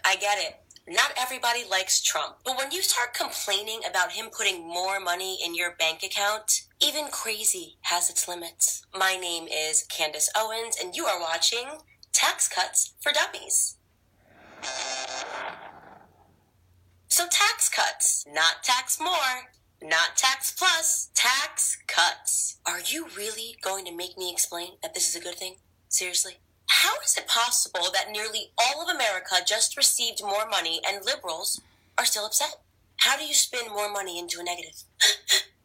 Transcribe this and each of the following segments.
I get it. Not everybody likes Trump. But when you start complaining about him putting more money in your bank account, even crazy has its limits. My name is Candace Owens, and you are watching Tax Cuts for Dummies. So tax cuts, not tax more, not tax plus, tax cuts. Are you really going to make me explain that this is a good thing? Seriously? How is it possible that nearly all of America just received more money and liberals are still upset? How do you spin more money into a negative?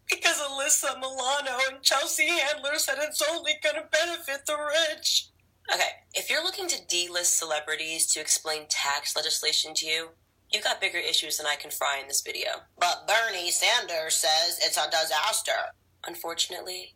Because Alyssa Milano and Chelsea Handler said it's only going to benefit the rich. Okay, if you're looking to D-list celebrities to explain tax legislation to you, you got bigger issues than I can fry in this video. But Bernie Sanders says it's a disaster. Unfortunately,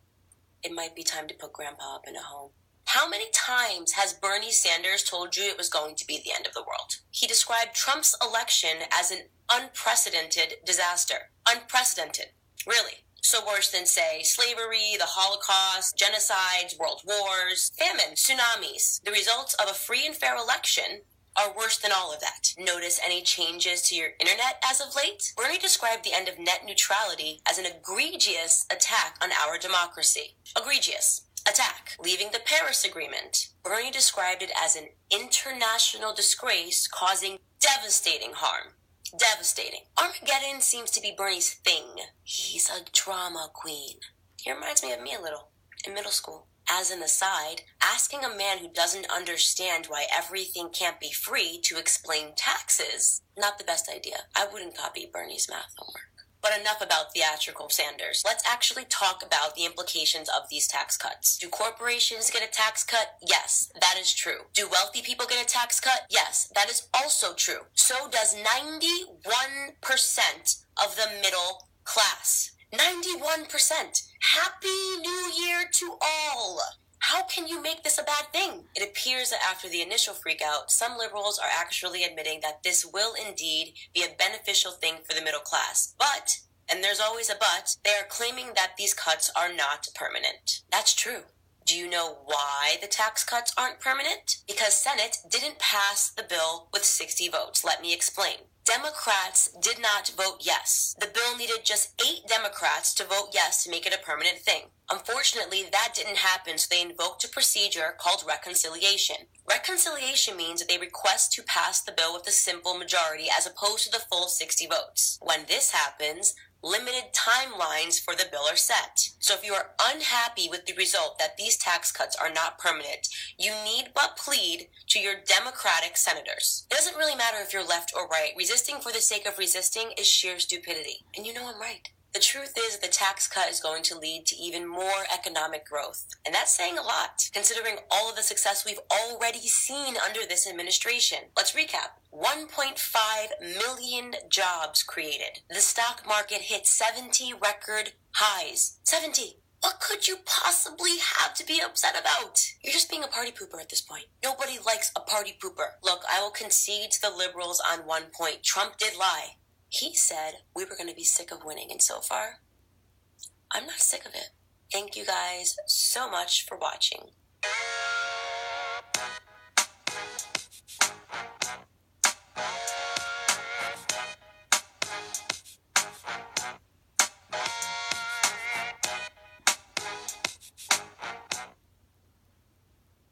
it might be time to put Grandpa up in a home. How many times has Bernie Sanders told you it was going to be the end of the world? He described Trump's election as an unprecedented disaster. Unprecedented. Really. So worse than, say, slavery, the Holocaust, genocides, world wars, famine, tsunamis. The results of a free and fair election are worse than all of that. Notice any changes to your internet as of late? Bernie described the end of net neutrality as an egregious attack on our democracy. Egregious attack. Leaving the Paris Agreement. Bernie described it as an international disgrace causing devastating harm. Devastating. Armageddon seems to be Bernie's thing. He's a drama queen. He reminds me of me a little in middle school. As an aside, asking a man who doesn't understand why everything can't be free to explain taxes, not the best idea. I wouldn't copy Bernie's math homework. But enough about theatrical Sanders. Let's actually talk about the implications of these tax cuts. Do corporations get a tax cut? Yes, that is true. Do wealthy people get a tax cut? Yes, that is also true. So does 91% of the middle class. 91%. Happy New Year to all! How can you make this a bad thing? It appears that after the initial freakout, some liberals are actually admitting that this will indeed be a beneficial thing for the middle class. But, and there's always a but, they are claiming that these cuts are not permanent. That's true. Do you know why the tax cuts aren't permanent? Because Senate didn't pass the bill with 60 votes. Let me explain. Democrats did not vote yes. The bill needed just 8 Democrats to vote yes to make it a permanent thing. Unfortunately, that didn't happen, so they invoked a procedure called reconciliation. Reconciliation means that they request to pass the bill with a simple majority as opposed to the full 60 votes. When this happens, limited timelines for the bill are set. So if you are unhappy with the result that these tax cuts are not permanent, you need but plead to your Democratic senators. It doesn't really matter if you're left or right. Resisting for the sake of resisting is sheer stupidity. And you know I'm right. The truth is the tax cut is going to lead to even more economic growth. And that's saying a lot, considering all of the success we've already seen under this administration. Let's recap. 1.5 million jobs created. The stock market hit 70 record highs. 70. What could you possibly have to be upset about? You're just being a party pooper at this point. Nobody likes a party pooper. Look, I will concede to the liberals on one point. Trump did lie. He said we were going to be sick of winning, and so far, I'm not sick of it. Thank you guys so much for watching.